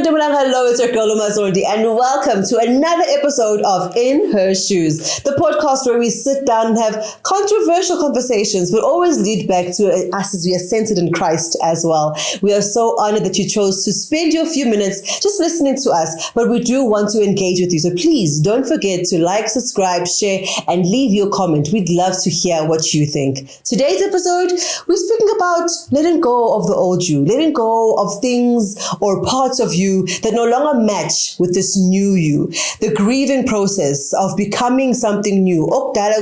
Hello, it's your girl Umazoldi, and welcome to another episode of In Her Shoes, the podcast where we sit down and have controversial conversations, but always lead back to us as we are centered in Christ as well. We are so honored that you chose to spend your few minutes just listening to us, but we do want to engage with you. So please don't forget to like, subscribe, share, and leave your comment. We'd love to hear what you think. Today's episode, we're speaking about letting go of the old you, letting go of things or parts of you that no longer match with this new you. The grieving process of becoming something new. What does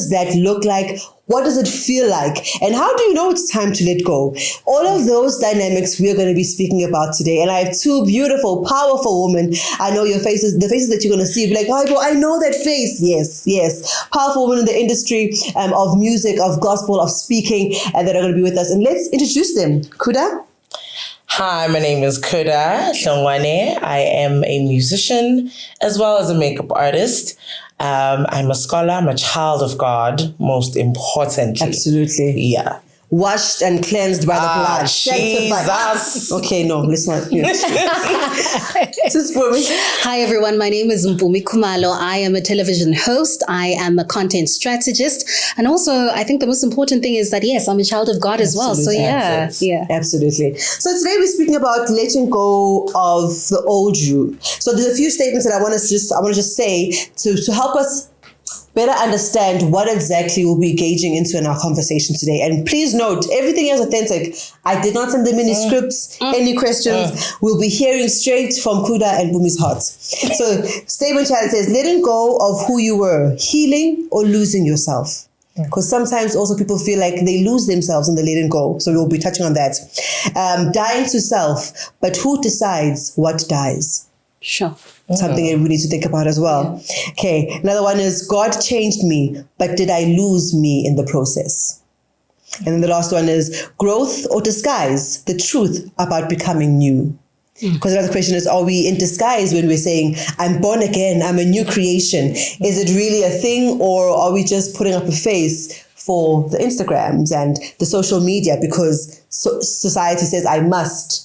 that look like? What does it feel like? And how do you know it's time to let go? All of those dynamics we're going to be speaking about today. And I have two beautiful, powerful women. I know your faces, the faces that you're going to see, you'll be like, oh, I know that face. Yes. Powerful women in the industry of music, of gospel, of speaking, and that are going to be with us. And let's introduce them. Kuda? Hi, my name is Kuda Shongwane. I am a musician as well as a makeup artist. I'm a scholar. I'm a child of God, most importantly. Absolutely. Yeah. Washed and cleansed by the blood. Jesus. Okay, no, let's not. Hi, everyone. My name is Mpumi Kumalo. I am a television host. I am a content strategist. And also, I think the most important thing is that, yes, I'm a child of God as well. So, yeah. Absolutely. So today we're speaking about letting go of the old you. So there's a few statements that I want to just say to help us better understand what exactly we'll be engaging into in our conversation today. And please note, everything is authentic. I did not send them any scripts, any questions. We'll be hearing straight from Kuda and Bumi's heart. So statement chat says, letting go of who you were, healing or losing yourself. Because sometimes also people feel like they lose themselves in the letting go. So we'll be touching on that. Dying to self, but who decides what dies? Sure. Something that we need to think about as well. Yeah. Okay, another one is God changed me, but did I lose me in the process? And then the last one is growth or disguise, the truth about becoming new. Because another question is, are we in disguise when we're saying, I'm born again, I'm a new creation? Is it really a thing, or are we just putting up a face for the Instagrams and the social media because society says I must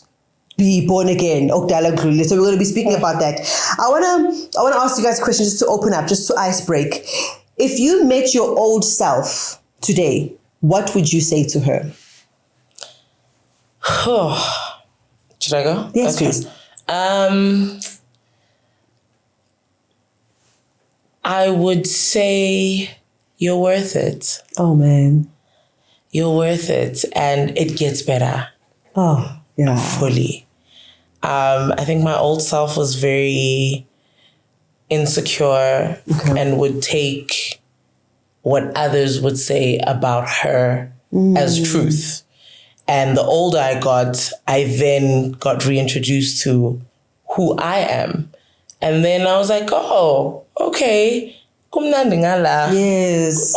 be born again? So we're going to be speaking about that. I want to ask you guys a question just to open up, just to ice break. If you met your old self today, what would you say to her? Should I go? Yes, please. I would say you're worth it. Oh, man. You're worth it, and it gets better. Oh, yeah. Fully. I think my old self was very insecure and would take what others would say about her as truth. And the older I got, I then got reintroduced to who I am. And then I was like, oh, okay. Yes.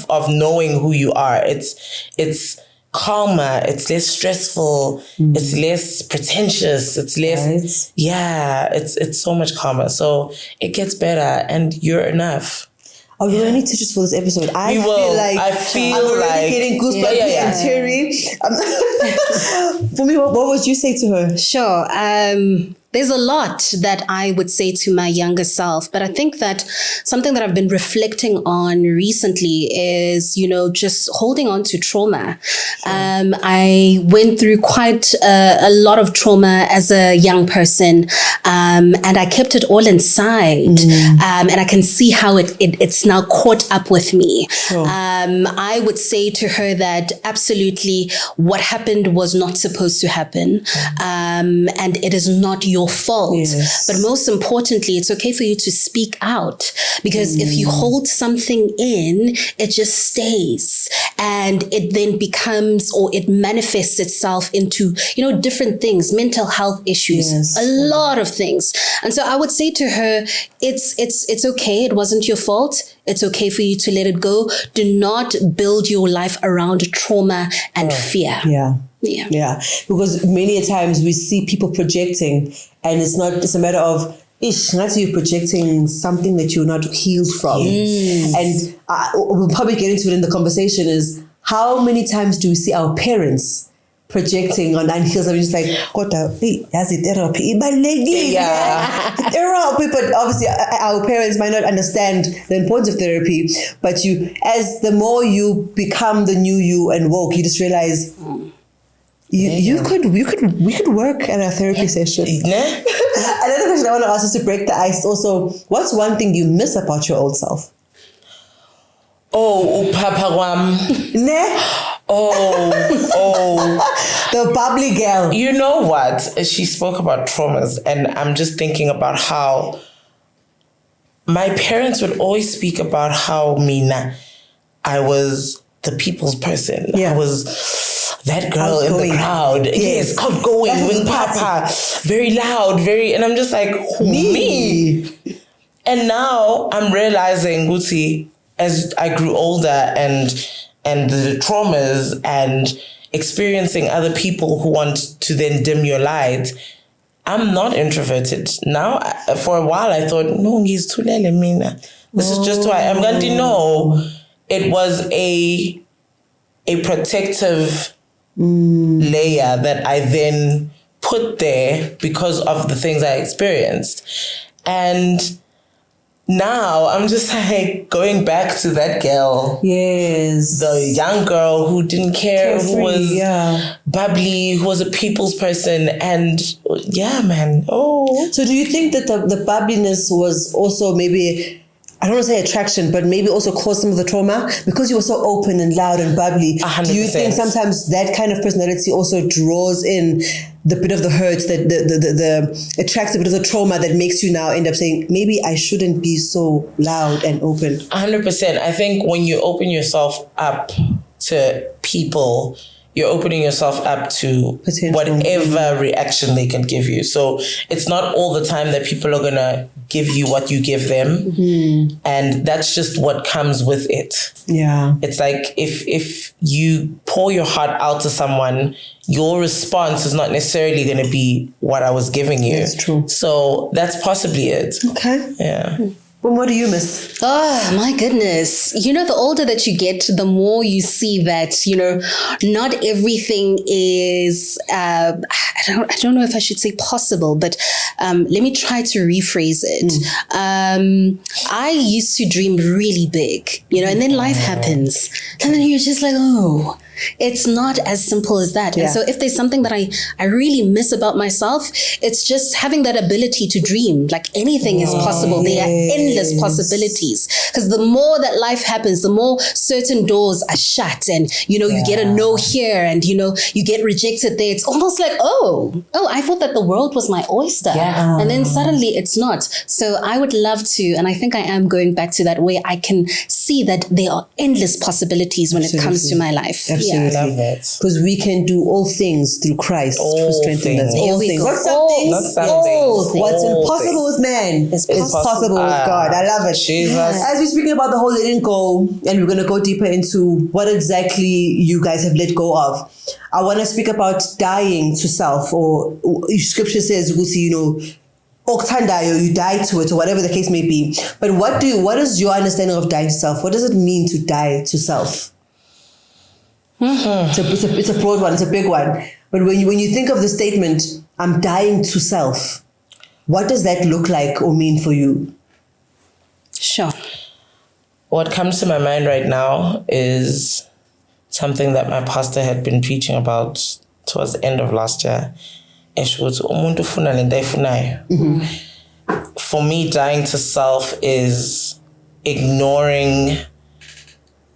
Of knowing who you are. It's calmer, it's less stressful, it's less pretentious, it's less, it's so much calmer. So it gets better, and you're enough. Oh, we need to just for this episode. I feel I'm already getting goosebumps and teary. For me, what would you say to her? Sure. There's a lot that I would say to my younger self, but I think that something that I've been reflecting on recently is, just holding on to trauma. Sure. I went through quite a lot of trauma as a young person, and I kept it all inside. And I can see how it's now caught up with me. Sure. I would say to her that absolutely what happened was not supposed to happen, and it is not your fault. Yes. But most importantly, it's okay for you to speak out, because if you hold something in, it just stays, and it then becomes, or it manifests itself into, different things, mental health issues, a lot of things. And so I would say to her, it's okay. It wasn't your fault. It's okay for you to let it go. Do not build your life around trauma and fear. Yeah. Because many times we see people projecting, and it's a matter of, that's you projecting something that you're not healed from. And we'll probably get into it in the conversation, is how many times do we see our parents projecting on unhealed, I'm just like, kodwa, hey, yazi therapy, ibalulekile. Yeah. Therapy, but obviously our parents might not understand the importance of therapy. But as the more you become the new you and woke, you just realize we could work at a therapy session. Another question I want to ask is to break the ice. Also, what's one thing you miss about your old self? Oh, Papa Wam. Ne? The bubbly girl. You know what? She spoke about traumas, and I'm just thinking about how my parents would always speak about how I was the people's person. Yeah. I was that girl outgoing. In the crowd. Yes, outgoing with Papa. Very loud, and I'm just like, me? And now I'm realizing, Guti, as I grew older and the traumas and experiencing other people who want to then dim your light, I'm not introverted. Now, for a while, I thought, no, he's too lele mina. This is just who I am. Going to know it was a protective layer that I then put there because of the things I experienced. And now I'm just like going back to that girl. Yes. The young girl who didn't care, Carefree, who was yeah. bubbly, who was a people's person. And yeah, man. Oh. So do you think that the bubbliness was also maybe, I don't want to say attraction, but maybe also caused some of the trauma? Because you were so open and loud and bubbly. 100%. Do you think sometimes that kind of personality also draws in the bit of the hurt, that the attracts a bit of the trauma that makes you now end up saying, maybe I shouldn't be so loud and open? 100%. I think when you open yourself up to people, you're opening yourself up to whatever reaction they can give you. So it's not all the time that people are going to give you what you give them. Mm-hmm. And that's just what comes with it. Yeah. It's like if you pour your heart out to someone, your response is not necessarily going to be what I was giving you. That's true. So that's possibly it. Okay. Yeah. Well, what do you miss? Oh, my goodness. The older that you get, the more you see that, not everything is, I don't know if I should say possible, but let me try to rephrase it. I used to dream really big, and then life happens. And then you're just like, oh, it's not as simple as that. Yeah. And so if there's something that I really miss about myself, it's just having that ability to dream. Like anything is possible. There are endless possibilities. Because the more that life happens, the more certain doors are shut, and you get a no here, and you get rejected there. It's almost like, oh, I thought that the world was my oyster. Yeah. And then suddenly it's not. So I would love to, and I think I am going back to that, where I can see that there are endless possibilities when it comes to my life. Absolutely. I love that. Because we can do all things through Christ who strengthens us. All things. What's What's impossible with man is possible with God. I love it. Jesus. As we're speaking about the whole letting go, and we're going to go deeper into what exactly you guys have let go of, I want to speak about dying to self, or scripture says, you die to it, or whatever the case may be. But what is your understanding of dying to self? What does it mean to die to self? Mm-hmm. It's a broad one. It's a big one. But when you think of the statement, I'm dying to self, what does that look like or mean for you? Sure. What comes to my mind right now is something that my pastor had been preaching about towards the end of last year. Mm-hmm. For me, dying to self is ignoring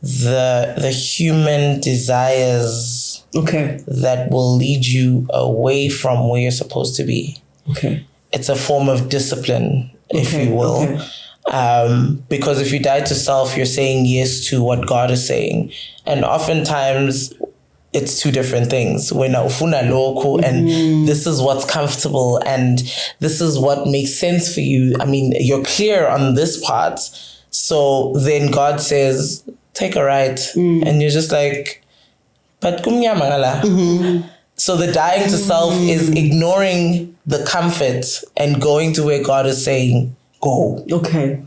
the human desires that will lead you away from where you're supposed to be. Okay. It's a form of discipline, if you will. Okay. Because if you die to self, you're saying yes to what God is saying. And oftentimes it's two different things. When and this is what's comfortable and this is what makes sense for you. I mean, you're clear on this part. So then God says, take a ride. And you're just like, but kumya mangala. So the dying to self is ignoring the comfort and going to where God is saying, go. Okay.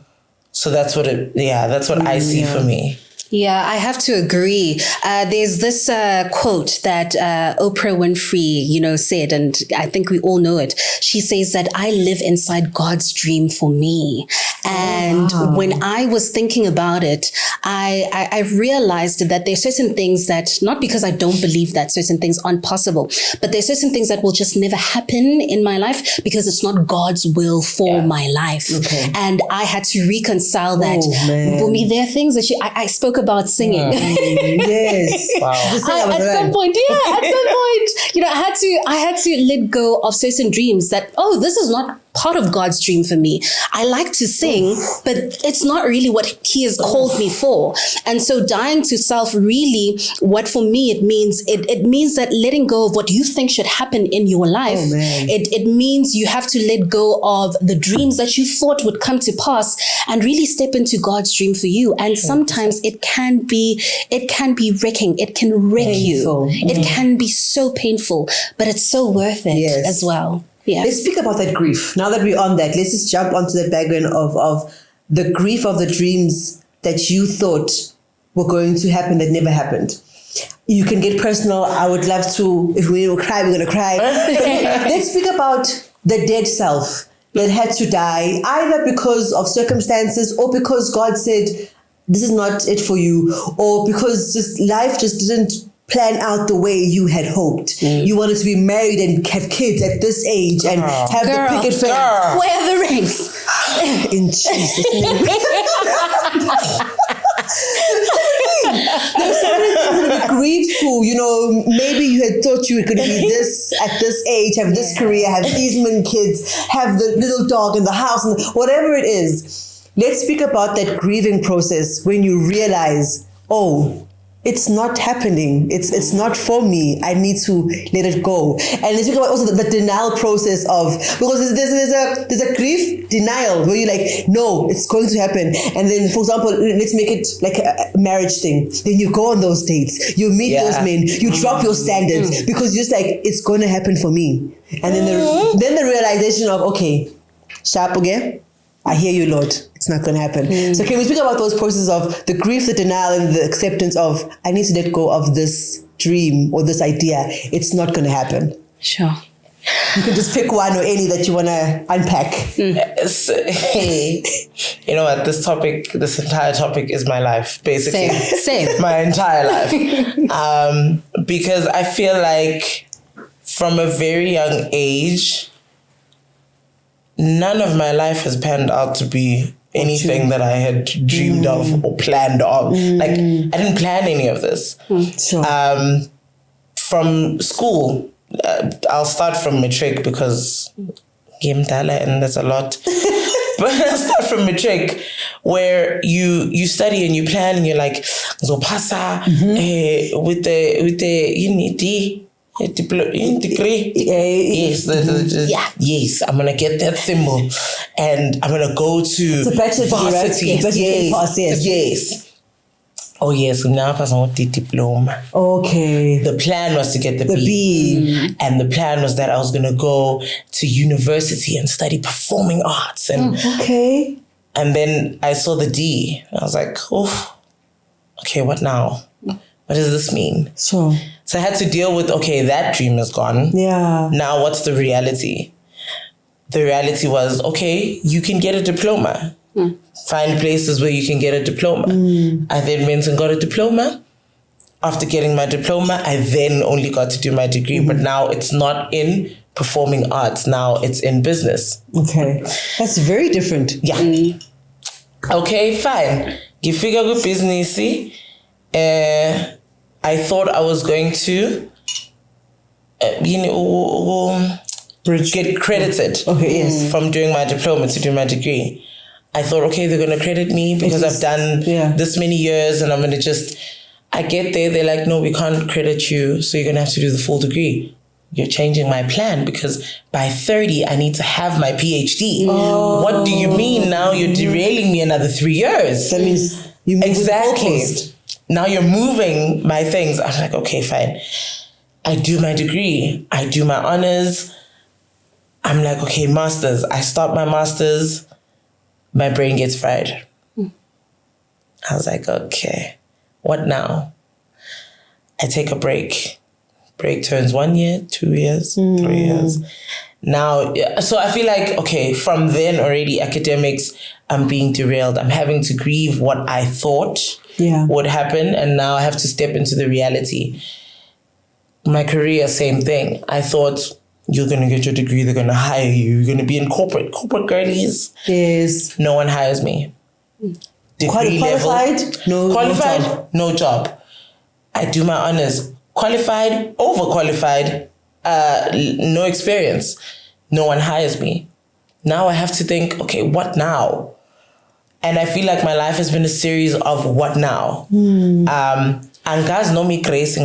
So that's what I see for me. Yeah, I have to agree. There's this quote that Oprah Winfrey, said, and I think we all know it. She says that I live inside God's dream for me. And when I was thinking about it, I realized that there are certain things that, not because I don't believe that certain things aren't possible, but there are certain things that will just never happen in my life because it's not God's will for my life. Okay. And I had to reconcile that. Oh, man. For me, there are things that I spoke about singing. Yes. Wow. At some point, I had to let go of certain dreams that, this is not part of God's dream for me. I like to sing, but it's not really what He has called me for. And so dying to self, really, what for me it means that letting go of what you think should happen in your life. Oh, man. It means you have to let go of the dreams that you thought would come to pass and really step into God's dream for you. And sometimes it can be wrecking. It can wreck Painful. you. It can be so painful, but it's so worth it as well. Yeah. Let's speak about that grief. Now that we're on that, let's just jump onto the background of the grief of the dreams that you thought were going to happen that never happened. You can get personal. I would love to, if we will cry, we're going to cry. Let's speak about the dead self that had to die, either because of circumstances or because God said, this is not it for you, or because just life just didn't plan out the way you had hoped. You wanted to be married and have kids at this age and have the picket fence. Where are the rings? In Jesus' name. There's so many things to be grieved for. Maybe you had thought you were going to be this at this age, have this career, have these many kids, have the little dog in the house, and whatever it is. Let's speak about that grieving process when you realize, it's not happening. It's not for me. I need to let it go. And let's speak about also the denial process because there's a grief denial where you're like, no, it's going to happen. And then, for example, let's make it like a marriage thing. Then you go on those dates, you meet those men, you drop your standards because you're just like, it's going to happen for me. And then the realization of, okay, sharp again. I hear you, Lord. It's not going to happen. So can we speak about those processes of the grief, the denial, and the acceptance of, I need to let go of this dream or this idea. It's not going to happen. Sure. You can just pick one or any that you want to unpack. Hey, you know what? This entire topic is my life, basically. Same. My entire life. Because I feel like from a very young age, none of my life has panned out to be anything that I had dreamed of or planned of. Like, I didn't plan any of this. Sure. From school, I'll start from matric because Gimdala and there's a lot. But I'll start from matric where you study and you plan and you're like, Zopasa, with the unity. Degree. Yes, yes. I'm gonna get that symbol, and I'm gonna go to varsity. Yes. Oh yes. Now I want the diploma. Okay. The plan was to get the B. B. And the plan was that I was gonna go to university and study performing arts. And okay. And then I saw the D. I was like, okay, what now? What does this mean? Sure. So I had to deal with, that dream is gone. Yeah. Now what's the reality? The reality was, you can get a diploma. Find places where you can get a diploma. I then went and got a diploma. After getting my diploma, I then only got to do my degree. But now it's not in performing arts. Now it's in business. Okay. That's very different. Yeah. Okay, fine. You figure good business, see? I thought I was going to, get credited from doing my diploma to do my degree. I thought, they're going to credit me because I've done this many years and I'm going to I get there, they're like, no, we can't credit you, so you're going to have to do the full degree. You're changing my plan because by 30, I need to have my PhD. What do you mean now you're derailing me another 3 years? That means you move exactly. Now you're moving my things. I'm like, okay, fine. I do my degree. I do my honors. I'm like, okay, masters. I start my masters. My brain gets fried. I was like, okay, What now? I take a break. Break turns 1 year, 2 years, 3 years. Now, so I feel like, okay, from then already academics, I'm being derailed. I'm having to grieve what I thought would happen. And now I have to step into the reality. My career, same thing. I thought you're going to get your degree. They're going to hire you. You're going to be in corporate girlies. Yes. No one hires me. Degree Qualified? level. Qualified? No job. I do my honors. Qualified, overqualified, no experience. No one hires me. Now I have to think, okay, what now? And I feel like my life has been a series of what now? And guys know me crazy,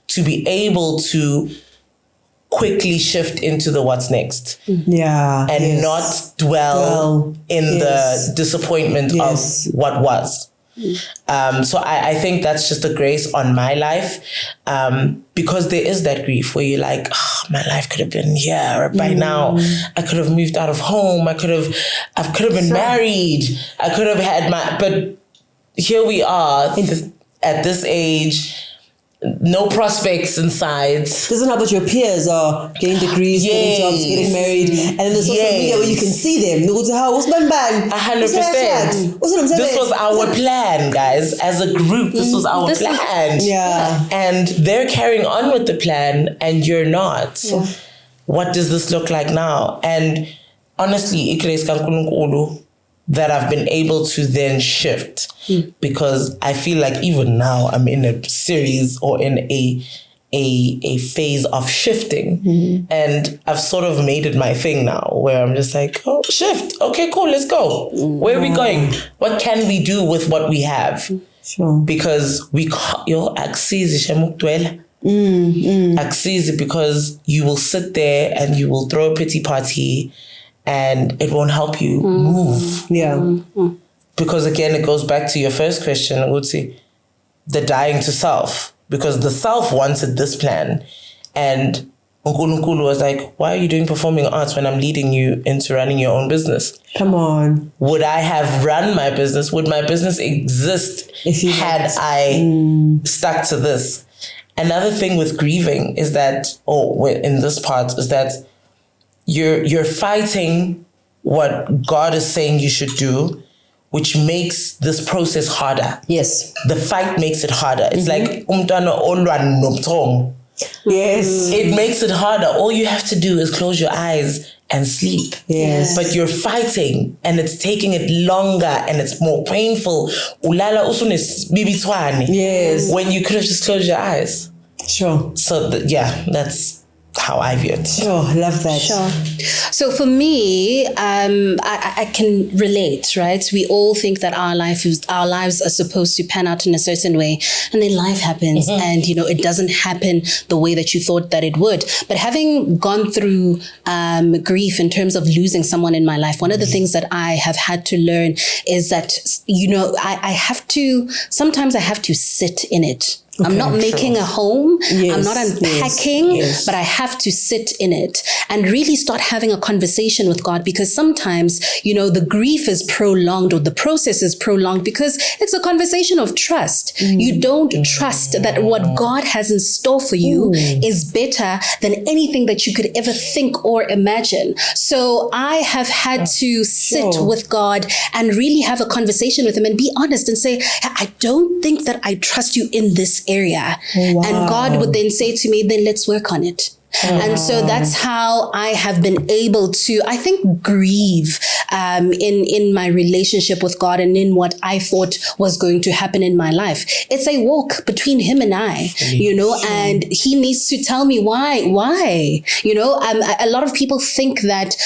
to be able to quickly shift into the what's next. Yeah. And not dwell in the disappointment of what was. So I think that's just a grace on my life, because there is that grief where you're like, oh, my life could have been here by now. I could have moved out of home. I could have been married. I could have had but here we are at this age. No prospects inside. Doesn't help that your peers are getting degrees, getting jobs, getting married, and then there's social media where you can see them. 100%. This was our plan, guys. As a group, this was our plan. Yeah. And they're carrying on with the plan, and you're not. Yeah. What does this look like now? And honestly, that I've been able to then shift, because I feel like even now I'm in a series or in a phase of shifting, and I've sort of made it my thing now, where I'm just like, oh, shift, okay, cool, let's go. Where are we going? What can we do with what we have? Sure. Because we can't, access because you will sit there and you will throw a pity party, and it won't help you move. Yeah. Because again, it goes back to your first question, Ngutsi, the dying to self. Because the self wanted this plan. And Nkulunkulu was like, why are you doing performing arts when I'm leading you into running your own business? Come on. Would I have run my business? Would my business exist had I stuck to this? Another thing with grieving is that, in this part, is that you're fighting what God is saying you should do, which makes this process harder. Yes. The fight makes it harder. It's like umntwana olwa nomthong. Yes. It makes it harder. All you have to do is close your eyes and sleep. Yes. But you're fighting, and it's taking it longer, and it's more painful. Ulala usunes bibitwane. Yes. When you could have just closed your eyes. Sure. So that's how I view it. Sure, love that. Sure. So for me, I can relate, right? We all think that our lives are supposed to pan out in a certain way, and then life happens, and it doesn't happen the way that you thought that it would. But having gone through grief in terms of losing someone in my life, one of the things that I have had to learn is that sometimes I have to sit in it. Okay, I'm not making a home. Yes, I'm not unpacking, but I have to sit in it and really start having a conversation with God, because sometimes, the grief is prolonged, or the process is prolonged, because it's a conversation of trust. You don't trust that what God has in store for you is better than anything that you could ever think or imagine. So I have had to sit with God and really have a conversation with him and be honest and say, I don't think that I trust you in this area. Wow. And God would then say to me, then let's work on it. And so that's how I have been able to, I think, grieve in my relationship with God and in what I thought was going to happen in my life. It's a walk between him and I, and he needs to tell me why. A lot of people think that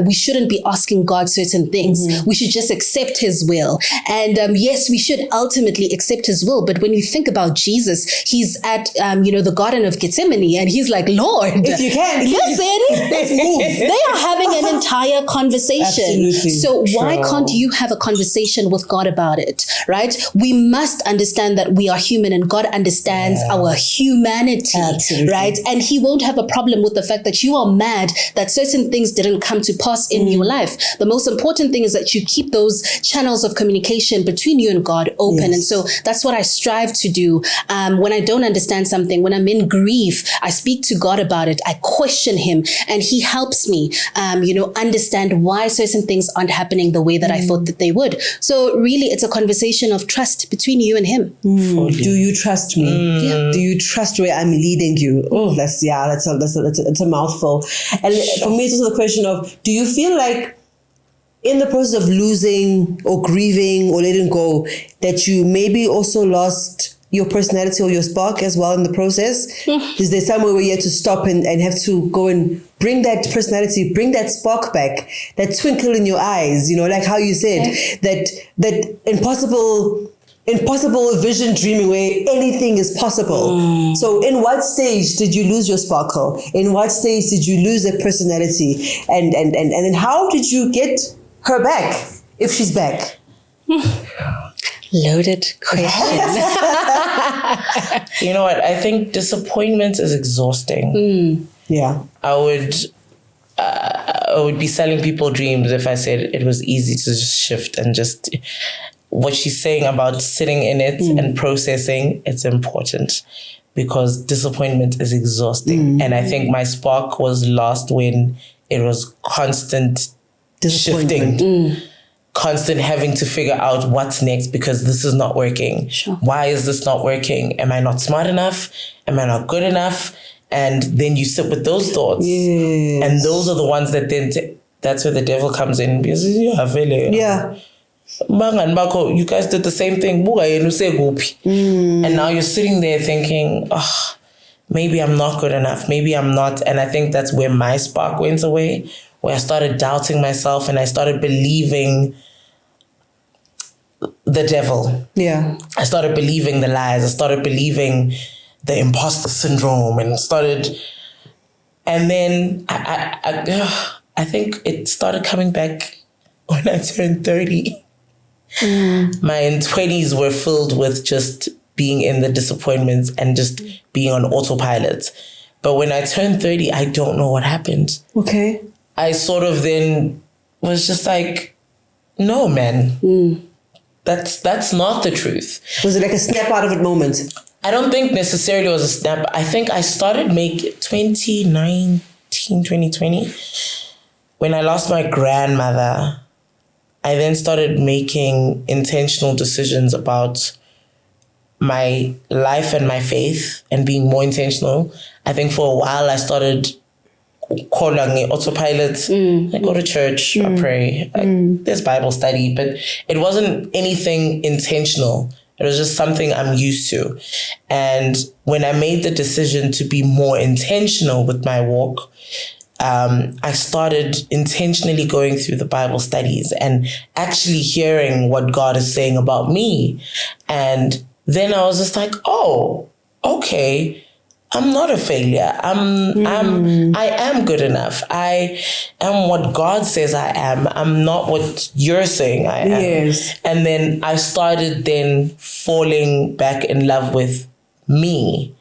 we shouldn't be asking God certain things. We should just accept his will. And yes, we should ultimately accept his will. But when you think about Jesus, he's at, the Garden of Gethsemane, and he's like, Lord, Lord. If you can, listen, let's move. they are having an entire conversation. Absolutely. So why True. can't you have a conversation with God about it, right? We must understand that we are human and God understands our humanity, Absolutely. right? And he won't have a problem with the fact that you are mad that certain things didn't come to pass in your life. The most important thing is that you keep those channels of communication between you and God open. Yes. And so that's what I strive to do. When I don't understand something, when I'm in grief, I speak to God about it. I question him and he helps me, understand why certain things aren't happening the way that I thought that they would. So really it's a conversation of trust between you and him. Do you trust me? Do you trust where I'm leading you? Oh, that's a mouthful. And for me, it's also the question of, do you feel like in the process of losing or grieving or letting go, that you maybe also lost your personality or your spark as well in the process? Is there somewhere where you have to stop and have to go and bring that personality, bring that spark back, that twinkle in your eyes, like how you said, that impossible vision dreaming where anything is possible. So in what stage did you lose your sparkle? In what stage did you lose that personality? And then how did you get her back, if she's back? Loaded question. You know what? I think disappointment is exhausting. Yeah. I would be selling people dreams if I said it was easy to just shift and just what she's saying about sitting in it and processing. It's important because disappointment is exhausting. And I think my spark was lost when it was constant shifting. Constant having to figure out what's next because this is not working. Sure. Why is this not working? Am I not smart enough? Am I not good enough? And then you sit with those thoughts. Yes. And those are the ones that then, that's where the devil comes in. Because, Yeah. You guys did the same thing. And now you're sitting there thinking, maybe I'm not good enough. Maybe I'm not. And I think that's where my spark went away, where I started doubting myself and I started believing the devil. Yeah. I started believing the lies. I started believing the imposter syndrome and then I think it started coming back when I turned 30. My 20s were filled with just being in the disappointments and just being on autopilot. But when I turned 30, I don't know what happened. Okay. I sort of then was just like, no, man, that's not the truth. Was it like a snap out of it moment? I don't think necessarily it was a snap. I think I started 2019, 2020, when I lost my grandmother. I then started making intentional decisions about my life and my faith and being more intentional. I think for a while I started calling autopilot. I go to church, I pray, there's Bible study, but it wasn't anything intentional. It was just something I'm used to. And when I made the decision to be more intentional with my walk, I started intentionally going through the Bible studies and actually hearing what God is saying about me. And then I was just like, oh, okay, I'm not a failure. I am good enough. I am what God says I am. I'm not what you're saying I am. Yes. And then I started then falling back in love with me.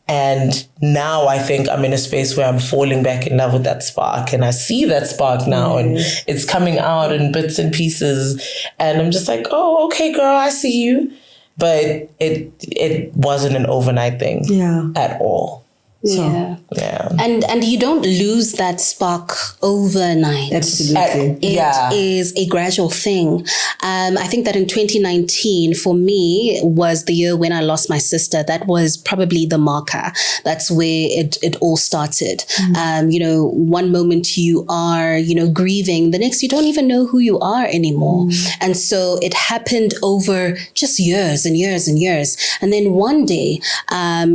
And now I think I'm in a space where I'm falling back in love with that spark, and I see that spark now, and it's coming out in bits and pieces. And I'm just like, oh, okay, girl, I see you. But it wasn't an overnight thing at all. Yeah. Yeah. And you don't lose that spark overnight. Absolutely. It is a gradual thing. I think that in 2019, for me, was the year when I lost my sister. That was probably the marker. That's where it all started. One moment you are, grieving. The next, you don't even know who you are anymore. And so it happened over just years and years and years. And then one day, I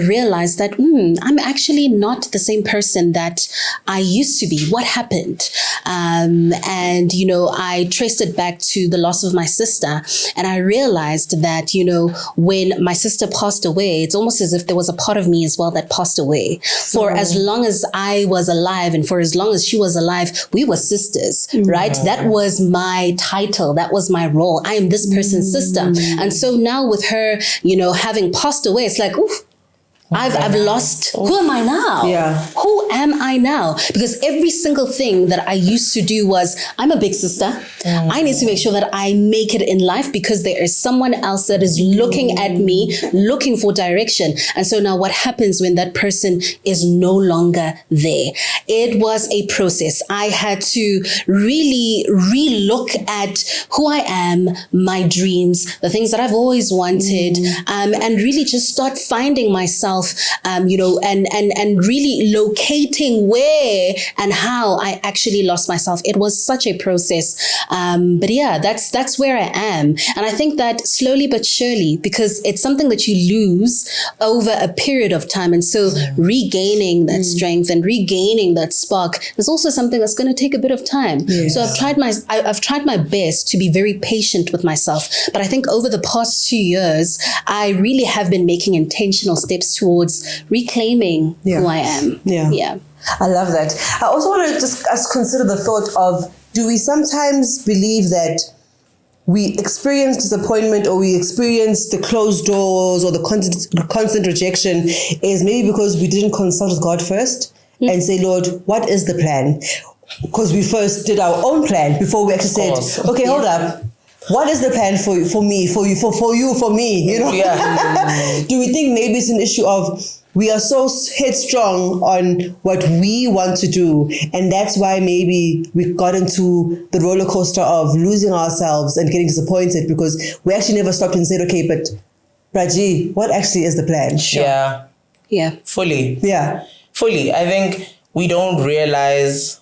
realized that I'm actually not the same person that I used to be. What happened? And, you know, I traced it back to the loss of my sister. And I realized that, you know, when my sister passed away, it's almost as if there was a part of me as well that passed away. For as long as I was alive and for as long as she was alive, we were sisters, right? That was my title. That was my role. I am this person's sister. And so now with her, you know, having passed away, it's like, oof, I've lost. Who am I now? Yeah. Who am I now? Because every single thing that I used to do was, I'm a big sister. I need to make sure that I make it in life because there is someone else that is looking at me, looking for direction. And so now what happens when that person is no longer there? It was a process. I had to really relook at who I am, my dreams, the things that I've always wanted, and really just start finding myself, you know, and really locating where and how I actually lost myself. It was such a process. But yeah, that's where I am. And I think that slowly but surely, because it's something that you lose over a period of time. And so regaining that strength and regaining that spark is also something that's going to take a bit of time. So I've tried my best to be very patient with myself. But I think over the past 2 years, I really have been making intentional steps towards reclaiming who I am. Yeah. I love that. I also want to just consider the thought of, do we sometimes believe that we experience disappointment or we experience the closed doors or the constant rejection is maybe because we didn't consult with God first and say, Lord, what is the plan? Because we first did our own plan before we actually said, okay, hold up. What is the plan for me, for me, you know? Yeah. Do we think maybe it's an issue of we are so headstrong on what we want to do, and that's why maybe we got into the roller coaster of losing ourselves and getting disappointed because we actually never stopped and said, okay, but Raji, what actually is the plan? Yeah. Fully. Yeah. Fully. I think we don't realize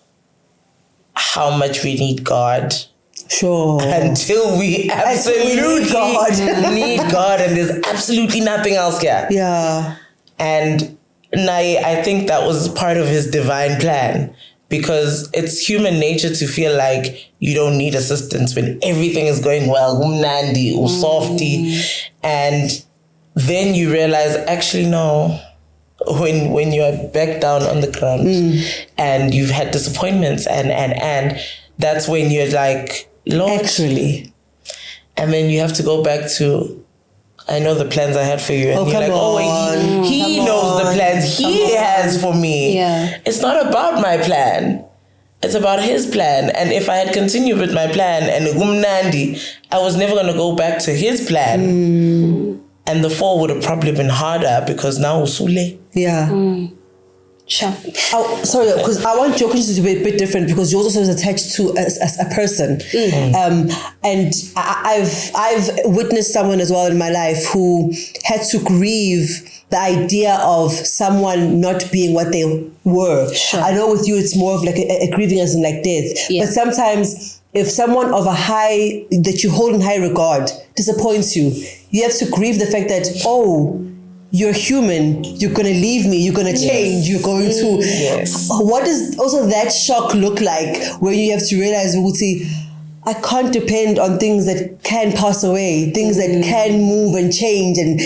how much we need God. Sure. Until we absolutely need God and there's absolutely nothing else here. Yeah. And I think that was part of his divine plan, because it's human nature to feel like you don't need assistance when everything is going well, umnandi or softy. And then you realize, actually, no, when you're back down on the ground and you've had disappointments and that's when you're like, Lord. Actually. And then you have to go back to, I know the plans I had for you. And you're like, oh, wait, he knows the plans he has for me. Yeah. It's not about my plan. It's about his plan. And if I had continued with my plan and Umnandi, I was never going to go back to his plan. And the fall would have probably been harder because now Usule. Yeah. Sure. Oh, sorry, because I want your question to be a bit different because yours also is attached to as a person. And I've witnessed someone as well in my life who had to grieve the idea of someone not being what they were. Sure. I know with you it's more of like a grieving as in like death. Yeah. But sometimes if someone of a high, that you hold in high regard, disappoints you, you have to grieve the fact that, oh, you're human, you're going to leave me, you're going to change, you're going to... Yes. What does also that shock look like when you have to realize, Wuti, I can't depend on things that can pass away, things that can move and change and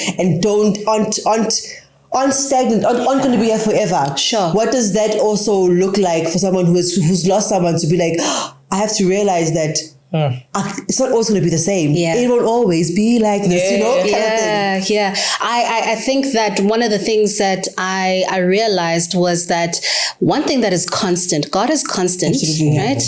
aren't stagnant, aren't going to be here forever. Sure. What does that also look like for someone who's lost someone to be like, oh, I have to realize that it's not always going to be the same. Yeah. It won't always be like this, you know? Kind of thing. Yeah. I think that one of the things that I realized was that one thing that is constant, God is constant, right?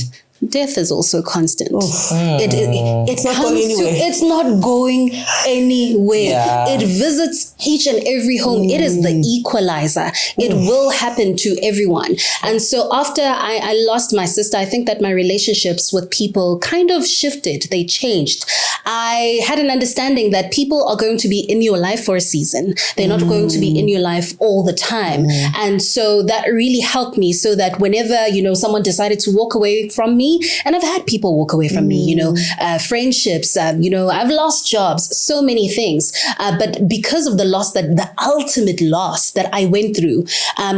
Death is also constant. It's not going anywhere. It's not going anywhere. Yeah. It visits each and every home. It is the equalizer. It will happen to everyone. And so after I lost my sister, I think that my relationships with people kind of shifted. They changed. I had an understanding that people are going to be in your life for a season. They're not going to be in your life all the time. And so that really helped me so that whenever, someone decided to walk away from me, me. And I've had people walk away from me, friendships, I've lost jobs, so many things. But because of the ultimate loss that I went through,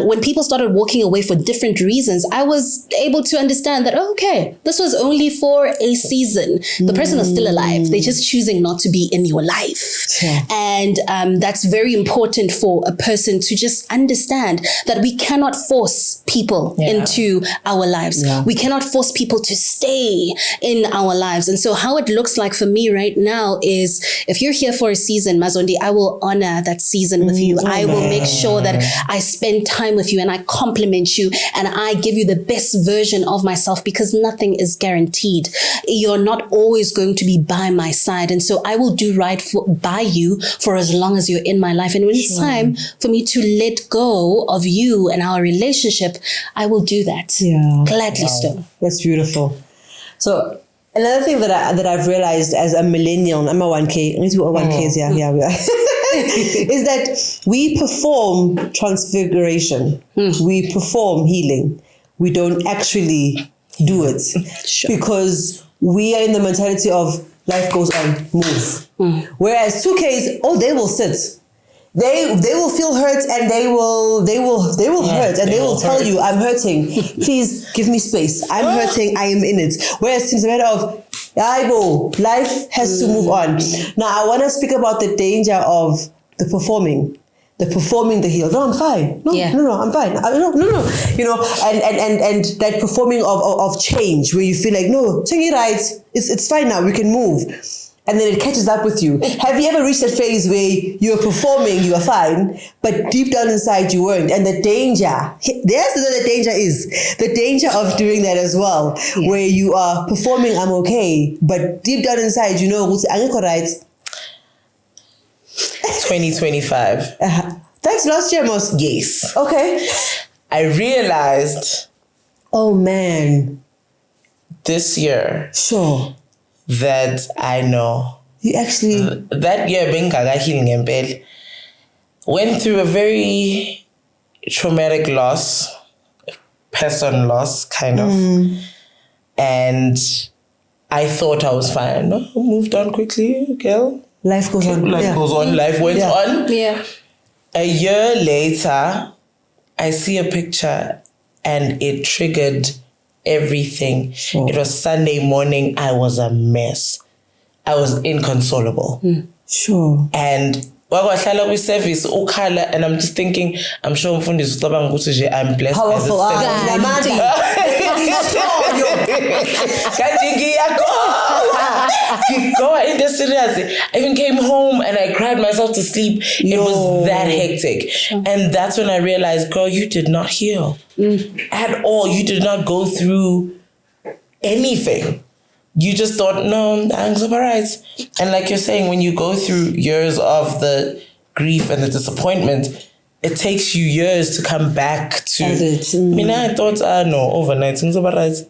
when people started walking away for different reasons, I was able to understand that, okay, this was only for a season. The person is still alive. They're just choosing not to be in your life. Sure. And that's very important for a person to just understand that we cannot force people into our lives. Yeah. We cannot force people to stay in our lives. And so how it looks like for me right now is, if you're here for a season, Mazondi, I will honor that season with you. I will make sure that I spend time with you and I compliment you and I give you the best version of myself, because nothing is guaranteed. You're not always going to be by my side. And so I will do right by you for as long as you're in my life. And when it's time for me to let go of you and our relationship, I will do that. Yeah. Gladly so. That's beautiful. So another thing that I've realized as a millennial, I'm a 1K, I need to do a 1Ks, yeah, we are. is that we perform transfiguration. We perform healing. We don't actually do it. Sure. Because we are in the mentality of life goes on, move. Whereas 2Ks, they will sit. They will feel hurt and they will hurt and they will tell you, I'm hurting. Please give me space. I'm hurting. I am in it. Whereas it's a matter of, life has to move on. Now, I want to speak about the danger of the performing the heal. No, I'm fine. No, I'm fine. No. And that performing of change where you feel like, no, take it right. It's fine now. We can move. And then it catches up with you. Have you ever reached that phase where you're performing, you are fine, but deep down inside you weren't? And the danger, there's where the danger is. The danger of doing that as well, where you are performing, I'm okay, but deep down inside, I'm not right. 2025. Thanks, last year, Mos. Yes. Okay. I realized. Oh, man. This year. Sure. That I know. You actually... that year, Benkaga Healing Empel went through a very traumatic loss, person loss, kind of. And I thought I was fine. No, moved on quickly, girl. Life goes on. Life goes on. Life went on. Yeah. A year later, I see a picture and it triggered everything. Sure. It was Sunday morning. I was a mess. I was inconsolable. Sure. And service, and I'm just thinking, I'm sure I'm blessed. Powerful. I even came home and I cried myself to sleep. It was that hectic. And that's when I realized, girl, you did not heal at all. You did not go through anything. You just thought, no, I'm surprised. And like you're saying, when you go through years of the grief and the disappointment, it takes you years to come back to. I thought, no, overnight. I'm surprised.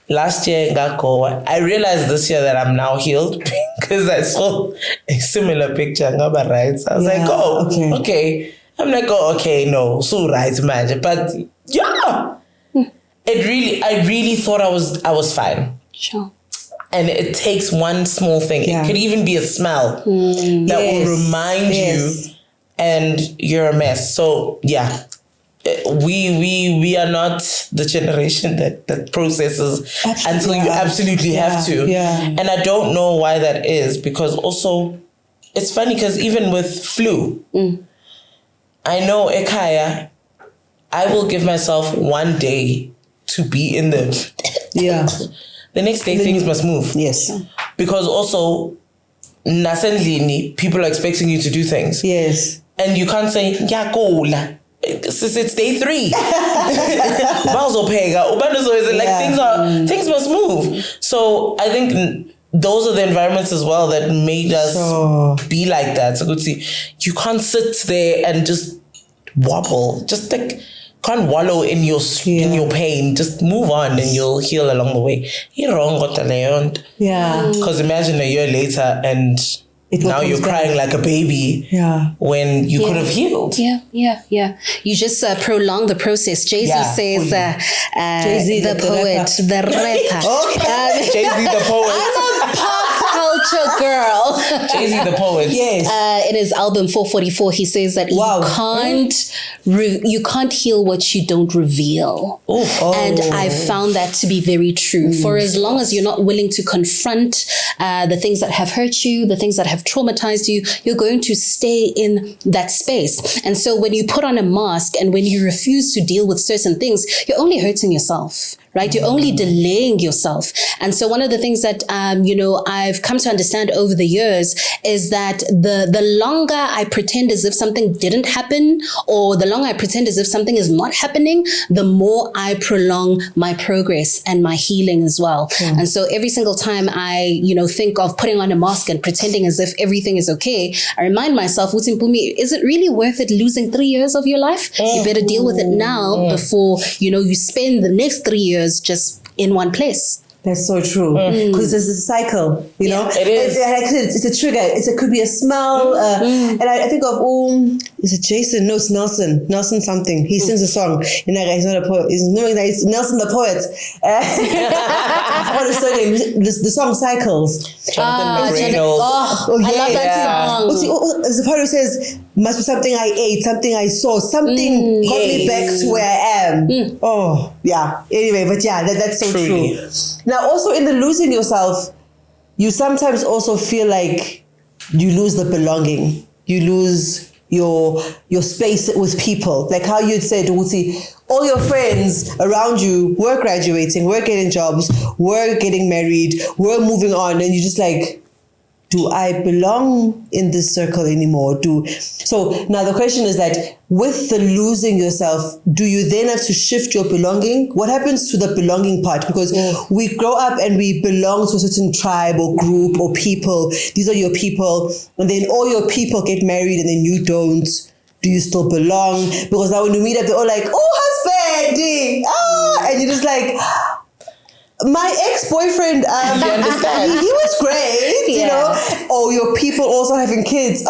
Last year, I realized this year that I'm now healed because I saw a similar picture. So I was like, okay. I'm like, okay, no, so right, man. But yeah, I really thought I was fine. Sure. And it takes one small thing. It could even be a smell that will remind you, and you're a mess. So yeah. We are not the generation that processes until you absolutely have to. Yeah. And I don't know why that is, because also it's funny because even with flu, I know Ekaya, I will give myself one day to be in the the next day things must move. Yes. Because also nasendlini, people are expecting you to do things. Yes. And you can't say, it's day 3. Things must move. So I think those are the environments as well that made us be like that. So you can't sit there and just wobble. Just can't wallow in your pain. Just move on and you'll heal along the way. You're wrong, yeah. Because imagine a year later and now you're crying like a baby when you could have healed. Yeah. You just prolong the process. Jay-Z says, Jay-Z, the poet, the rapper. Okay. Jay-Z the poet. I'm a pop culture girl. Jay-Z the poet. Yes. In his album 444, he says that you can't heal what you don't reveal. And I found that to be very true. For as long as you're not willing to confront the things that have hurt you, the things that have traumatized you, you're going to stay in that space. And so when you put on a mask and when you refuse to deal with certain things, you're only hurting yourself. Right? You're only delaying yourself. And so one of the things that, I've come to understand over the years is that the longer I pretend as if something didn't happen, or the longer I pretend as if something is not happening, the more I prolong my progress and my healing as well. And so every single time I, think of putting on a mask and pretending as if everything is okay, I remind myself, is it really worth it losing 3 years of your life? You better deal with it now before, you spend the next 3 years just in one place. That's so true. Because it's a cycle, you know? It is. It's a trigger. It could be a smell. And I think of, is it Jason? No, it's Nelson. Nelson something. He sings a song. He's not a poet. He's Nelson the poet. I forgot his surname. The song Cycles. Jonathan I love that song. As the poet who says, must be something I ate, something I saw, something got me back to where I am. Oh, yeah. Anyway, but that's so Truly. true. Now, also in the losing yourself, you sometimes also feel like you lose the belonging. You lose your space with people. Like how you'd said, Uti, all your friends around you were graduating, were getting jobs, were getting married, were moving on, and you're just like, do I belong in this circle anymore? So now the question is that with the losing yourself, do you then have to shift your belonging? What happens to the belonging part? Because we grow up and we belong to a certain tribe or group or people. These are your people. And then all your people get married and then you don't. Do you still belong? Because now when you meet up, they're all like, husband! And you're just like, my ex-boyfriend, he was great, you know. Oh, your people also having kids.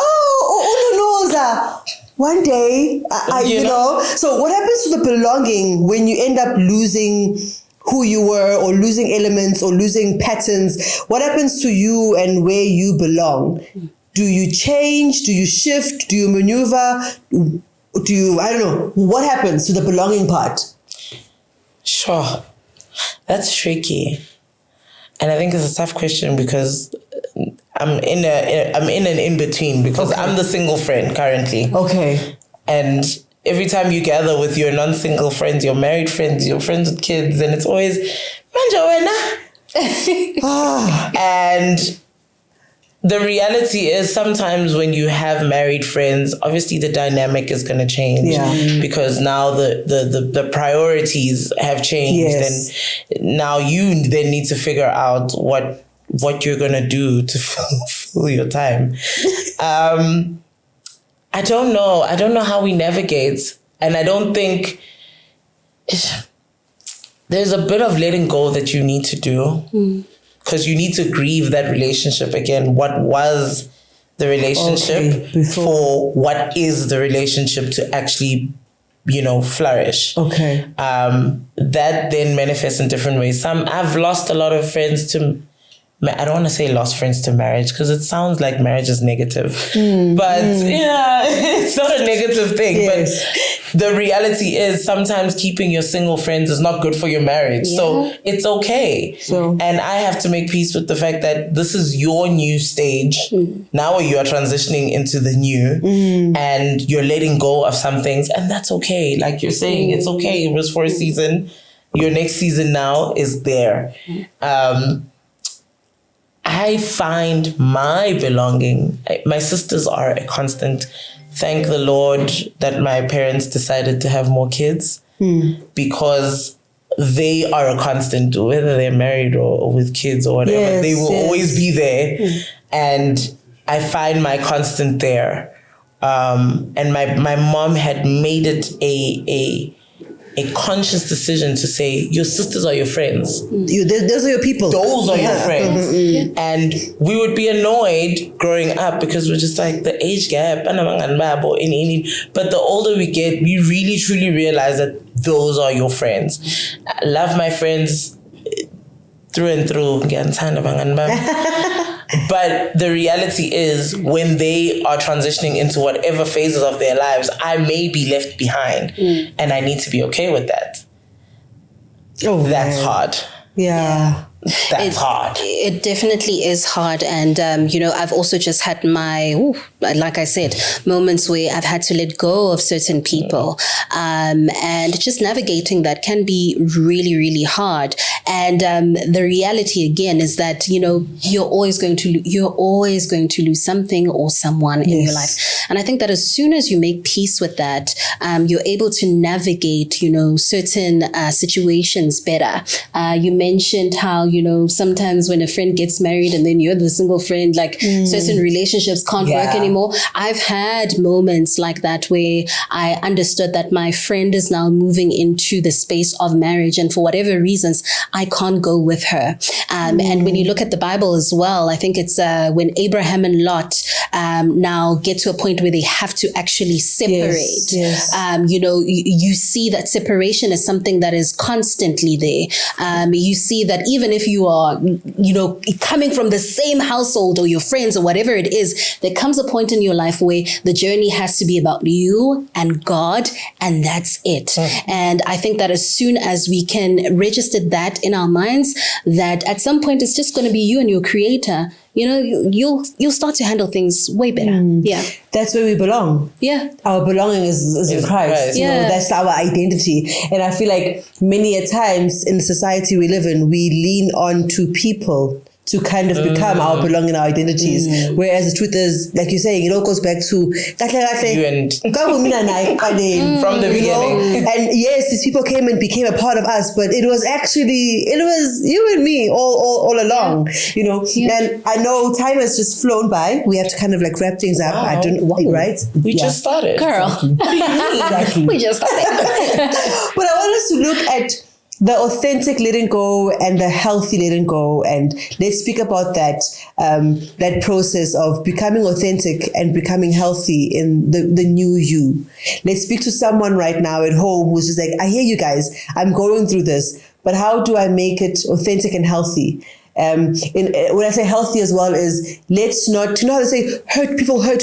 One day, you know. So what happens to the belonging when you end up losing who you were or losing elements or losing patterns? What happens to you and where you belong? Do you change? Do you shift? Do you maneuver? Do you, I don't know. What happens to the belonging part? Sure. That's tricky. And I think it's a tough question because I'm in an in-between because I'm the single friend currently. Okay. And every time you gather with your non-single friends, your married friends, your friends with kids, and it's always, and the reality is sometimes when you have married friends, obviously the dynamic is going to change because now the priorities have changed and now you then need to figure out what you're going to do to fill your time. I don't know. I don't know how we navigate. And I don't think there's a bit of letting go that you need to do. Because you need to grieve that relationship again. What was the relationship for what is the relationship to actually, flourish. Okay. That then manifests in different ways. I've lost a lot of friends to, I don't want to say lost friends to marriage because it sounds like marriage is negative. But it's not a negative thing. Yes. But the reality is sometimes keeping your single friends is not good for your marriage. So it's okay. And I have to make peace with the fact that this is your new stage. Now you are transitioning into the new and you're letting go of some things. And that's okay. Like you're saying, it's okay. It was for a season. Your next season now is there. I find my belonging. My sisters are a constant. Thank the Lord that my parents decided to have more kids because they are a constant, whether they're married or with kids or whatever. They will always be there. And I find my constant there. And my mom had made it a conscious decision to say, your sisters are your friends. Those are your people. Those are your friends. And we would be annoyed growing up because we're just like, the age gap, but the older we get, we really truly realize that those are your friends. I love my friends through and through. But the reality is, when they are transitioning into whatever phases of their lives, I may be left behind, and I need to be okay with that. Oh, that's hard. Yeah. That's hard. It definitely is hard. And, I've also just had like I said, moments where I've had to let go of certain people. And just navigating that can be really, really hard. And the reality, again, is that, you're always going to lose something or someone in your life. And I think that as soon as you make peace with that, you're able to navigate, certain situations better. You mentioned how, sometimes when a friend gets married and then you're the single friend, like certain relationships can't work anymore. I've had moments like that where I understood that my friend is now moving into the space of marriage, and for whatever reasons, I can't go with her. And when you look at the Bible as well, I think it's when Abraham and Lot now get to a point where they have to actually separate. Yes. You see that separation is something that is constantly there. You see that even if you are, coming from the same household or your friends or whatever it is, there comes a point in your life where the journey has to be about you and God, and that's it. And I think that as soon as we can register that in our minds, that at some point it's just going to be you and your creator, you'll start to handle things way better. Yeah. That's where we belong. Yeah. Our belonging is in Christ. That's our identity. And I feel like many a times in the society we live in, we lean on to people to kind of become our belonging, our identities. Whereas the truth is, like you're saying, it all goes back to you and from the beginning. And yes, these people came and became a part of us, but it was you and me all along, And I know time has just flown by. We have to kind of like wrap things up. Right? We just started. Girl. Exactly. We just started. But I want us to look at the authentic letting go and the healthy letting go, and let's speak about that that process of becoming authentic and becoming healthy in the new you. Let's speak to someone right now at home who's just like, I hear you guys, I'm going through this, but how do I make it authentic and healthy? When I say healthy as well, is let's not, how they say, hurt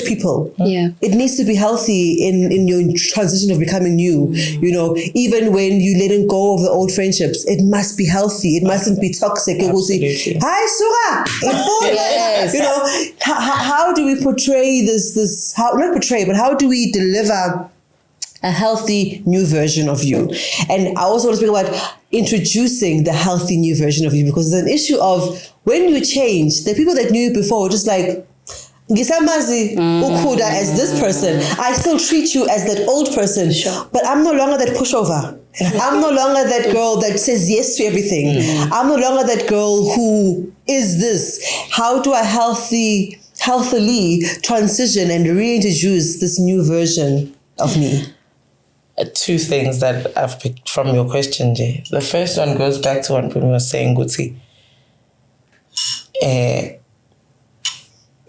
people. Yeah. It needs to be healthy in your transition of becoming new. Even when you letting go of the old friendships, it must be healthy. It mustn't be toxic. It will say, hi, Sura. Yes. How do we portray this? Not portray, but how do we deliver a healthy new version of you? And I also want to speak about introducing the healthy new version of you, because there's an issue of when you change, the people that knew you before were just like, Ngisamazi ukuda as this person. I still treat you as that old person, but I'm no longer that pushover. I'm no longer that girl that says yes to everything. I'm no longer that girl who is this. How do I healthily transition and reintroduce this new version of me? Two things that I've picked from your question, Jay. The first one goes back to what Pumi was saying, Guti.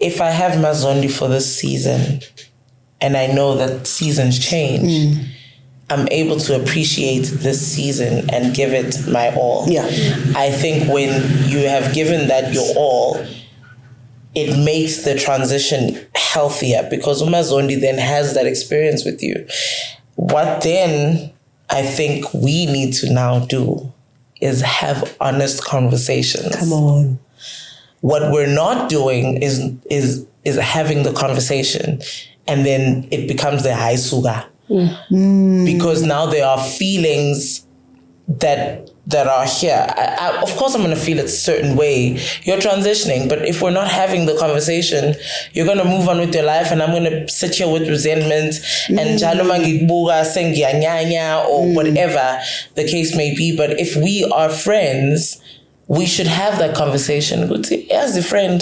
If I have Mazondi for this season, and I know that seasons change, I'm able to appreciate this season and give it my all. Yeah. I think when you have given that your all, it makes the transition healthier, because Mazondi then has that experience with you. What then I think we need to now do is have honest conversations. Come on. What we're not doing is having the conversation, and then it becomes the high suga. Because now there are feelings that are here. Of course, I'm going to feel it a certain way. You're transitioning, but if we're not having the conversation, you're going to move on with your life, and I'm going to sit here with resentment and or whatever the case may be. But if we are friends, we should have that conversation. As a friend,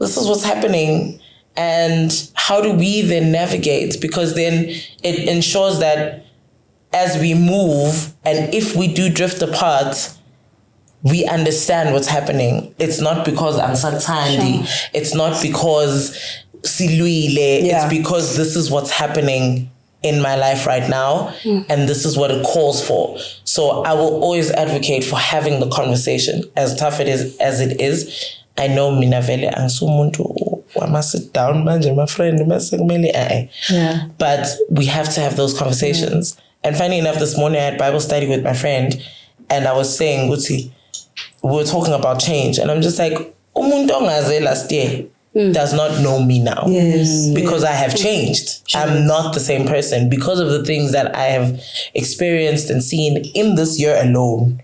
this is what's happening. And how do we then navigate? Because then it ensures that as we move, and if we do drift apart, we understand what's happening. It's not because I'm Satandi. Sure. It's not because Siluile. Yeah. It's because this is what's happening in my life right now, and this is what it calls for. So I will always advocate for having the conversation, as tough it is as it is. I know mina vele angisumuntu wama sit down manje my friend yeah. But we have to have those conversations. And funny enough, this morning I had Bible study with my friend, and I was saying, Guti, we were talking about change, and I'm just like, umuntu ongaze last year does not know me now. Yes. Because I have changed. I'm not the same person because of the things that I have experienced and seen in this year alone.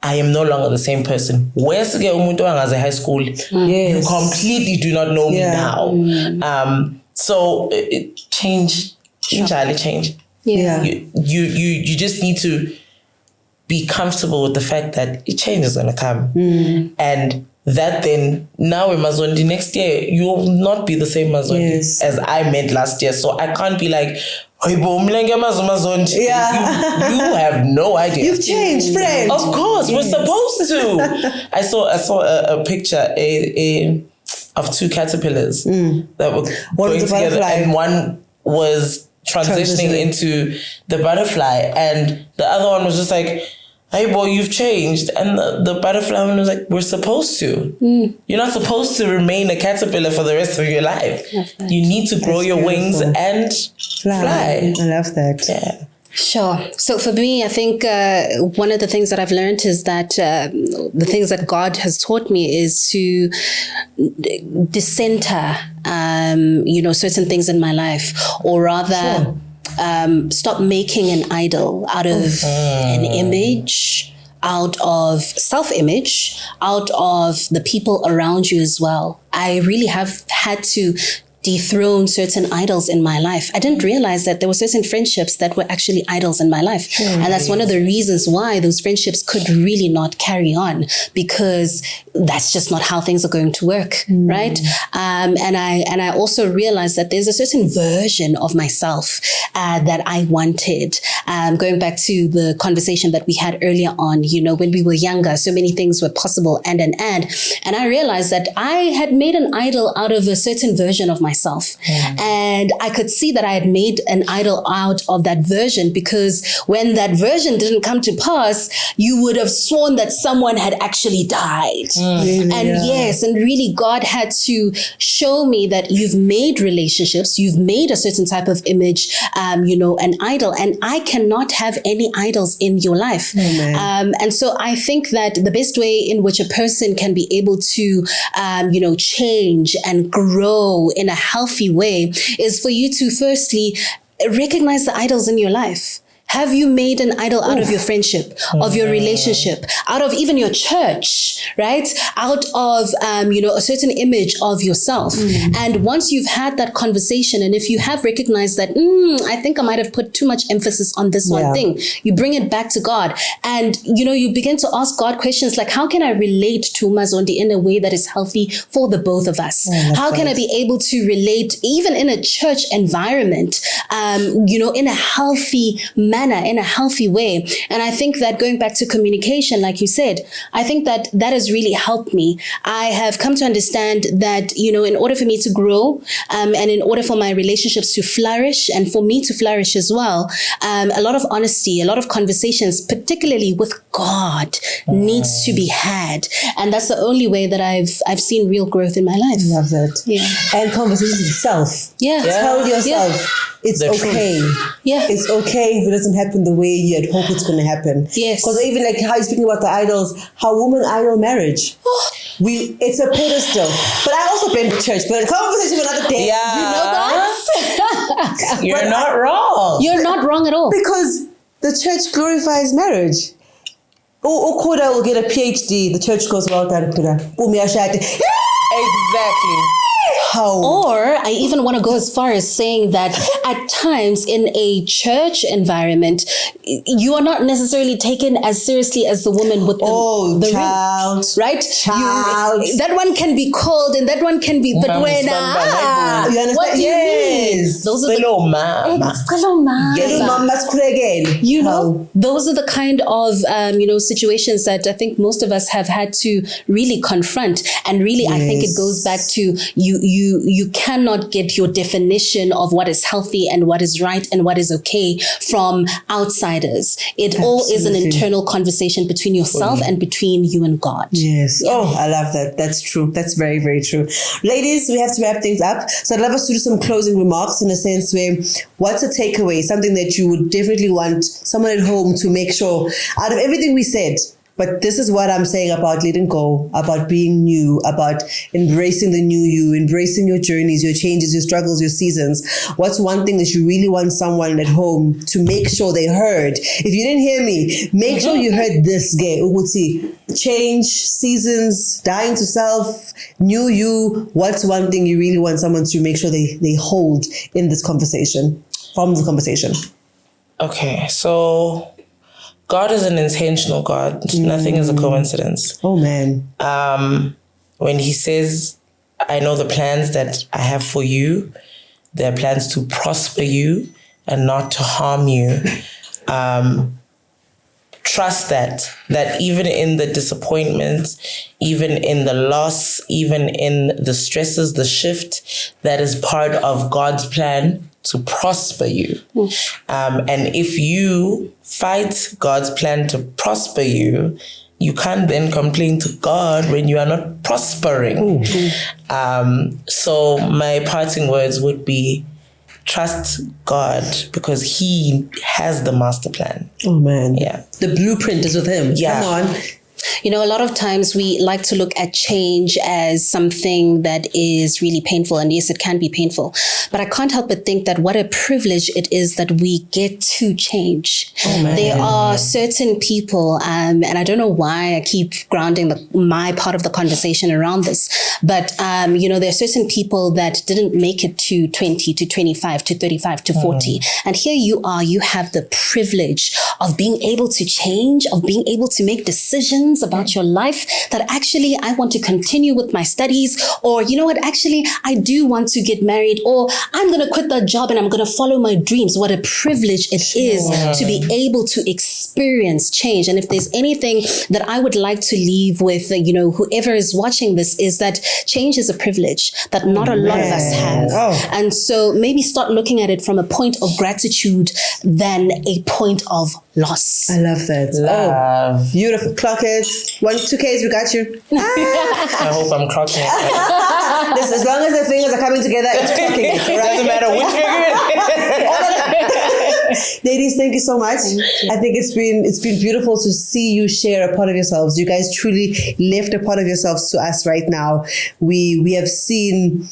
I am no longer the same person. Where's the umuntu wangaze high school? Yes. You completely do not know me now. So change. Yeah. You just need to be comfortable with the fact that change is gonna come. And that then now in Mazondi next year, you will not be the same Mazondi as I met last year. So I can't be like, you have no idea. You've changed, friend. Of course, we're supposed to. I saw a picture of two caterpillars that were going together, and one was transitioning into the butterfly, and the other one was just like, hey boy, you've changed. And the butterfly one was like, we're supposed to. You're not supposed to remain a caterpillar for the rest of your life. You need to grow your wings and fly. I love that. Yeah. Sure. So for me, I think one of the things that I've learned is that the things that God has taught me is to decenter, certain things in my life, or rather stop making an idol out of an image, out of self-image, out of the people around you as well. I really have had to dethrone certain idols in my life. I didn't realize that there were certain friendships that were actually idols in my life. And that's one of the reasons why those friendships could really not carry on, because that's just not how things are going to work, right? And I also realized that there's a certain version of myself that I wanted. Going back to the conversation that we had earlier on, when we were younger, so many things were possible and I realized that I had made an idol out of a certain version of myself. And I could see that I had made an idol out of that version, because when that version didn't come to pass, you would have sworn that someone had actually died. And really God had to show me that you've made relationships, you've made a certain type of image, an idol, and I cannot have any idols in your life. And so I think that the best way in which a person can be able to, change and grow in a healthy way is for you to firstly recognize the idols in your life. Have you made an idol out of your friendship, of your relationship, out of even your church, right? Out of, a certain image of yourself. And once you've had that conversation, and if you have recognized that, I think I might have put too much emphasis on this one thing, you bring it back to God. And, you begin to ask God questions like, how can I relate to Mazondi in a way that is healthy for the both of us? How can I be able to relate even in a church environment, in a healthy manner, in a healthy way? And I think that going back to communication, like you said, I think that has really helped me. I have come to understand that, in order for me to grow, and in order for my relationships to flourish and for me to flourish as well, a lot of honesty, a lot of conversations, particularly with God, needs to be had. And that's the only way that I've seen real growth in my life. Love that. Yeah. And conversations with yourself. Tell yourself it's okay. It's okay if it doesn't happen the way you had hoped it's going to happen. Because even like how you're speaking about the idols, how women idol marriage. It's a pedestal. But I also blame the church. But conversation for another day. Yeah. You know that? You're not wrong. You're not wrong at all. Because the church glorifies marriage. Koda will get a PhD. The church goes, well done, Koda. Exactly. Or I even want to go as far as saying that at times in a church environment, you are not necessarily taken as seriously as the woman with the child, ring, right? Child. That one can be cold and that one can be but when you understand? what do you mean? Those are Hello, mama. You know, those are the kind of situations that I think most of us have had to really confront. And really, I think it goes back to you cannot get your definition of what is healthy and what is right and what is okay from outsiders. It all is an internal conversation between yourself and between you and God. Yes. Oh, I love that. That's true. That's very, very true. Ladies, we have to wrap things up. So I'd love us to do some closing remarks in a sense where what's a takeaway, something that you would definitely want someone at home to make sure out of everything we said. But this is what I'm saying about letting go, about being new, about embracing the new you, embracing your journeys, your changes, your struggles, your seasons. What's one thing that you really want someone at home to make sure they heard? If you didn't hear me, make sure you heard this, gay. Change, seasons, dying to self, new you. What's one thing you really want someone to make sure they hold in this conversation, from the conversation? Okay, so God is an intentional God. Nothing is a coincidence. Oh, man. When he says, I know the plans that I have for you, they're plans to prosper you and not to harm you. Trust that even in the disappointments, even in the loss, even in the stresses, the shift, that is part of God's plan to prosper you. And if you fight God's plan to prosper you, you can't then complain to God when you are not prospering. So my parting words would be, trust God because he has the master plan. Oh, man. Yeah. The blueprint is with him. Yeah. Come on. You know, a lot of times we like to look at change as something that is really painful. And yes, it can be painful. But I can't help but think that what a privilege it is that we get to change. Oh, man. There are certain people, and I don't know why I keep grounding my part of the conversation around this, but, there are certain people that didn't make it to 20, to 25, to 35, to 40. And here you are, you have the privilege of being able to change, of being able to make decisions about your life that actually I want to continue with my studies, or you know what, actually I do want to get married, or I'm going to quit that job and I'm going to follow my dreams. What a privilege it is to be able to experience change. And if there's anything that I would like to leave with, whoever is watching this, is that change is a privilege that not a lot of us have. And so maybe start looking at it from a point of gratitude than a point of loss. I love that. Love. Beautiful. Clock it. 1, 2 Ks, we got you. I hope I'm clocking it. Listen, as long as the fingers are coming together, it's clocking it. Right? Doesn't matter which finger. Ladies, thank you so much. I think it's been beautiful to see you share a part of yourselves. You guys truly left a part of yourselves to us right now. We have seen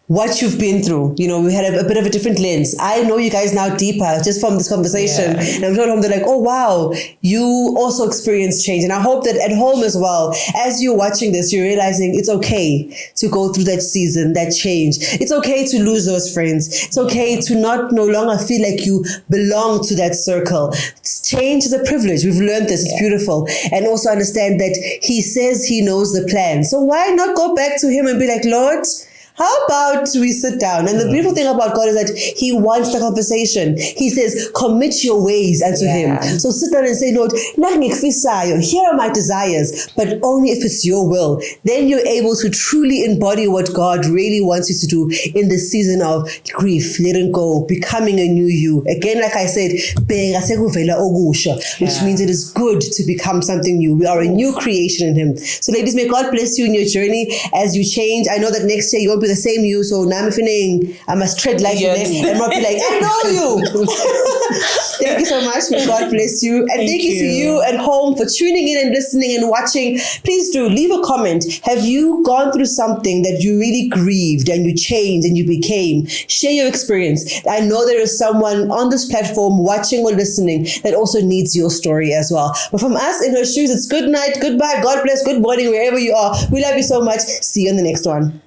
what you've been through. We had a bit of a different lens. I know you guys now deeper just from this conversation. Yeah. And I'm sure they're like, oh, wow, you also experienced change. And I hope that at home as well, as you're watching this, you're realizing it's okay to go through that season, that change. It's okay to lose those friends. It's okay to no longer feel like you belong to that circle. Change is a privilege. We've learned this. It's beautiful. And also understand that he says he knows the plan. So why not go back to him and be like, Lord, how about we sit down? And the beautiful thing about God is that he wants the conversation. He says, commit your ways unto him. So sit down and say, Lord, here are my desires, but only if it's your will. Then you're able to truly embody what God really wants you to do in the season of grief, letting go, becoming a new you. Again, like I said, which means it is good to become something new. We are a new creation in him. So ladies, may God bless you in your journey as you change. I know that next year you won't be the same you, so now I must tread lightly and not be like, I know you. Thank you so much. May God bless you. And thank you to you at home for tuning in and listening and watching. Please do leave a comment. Have you gone through something that you really grieved and you changed and you became? Share your experience. I know there is someone on this platform watching or listening that also needs your story as well. But from us in her shoes, it's good night, goodbye, God bless, good morning, wherever you are. We love you so much. See you on the next one.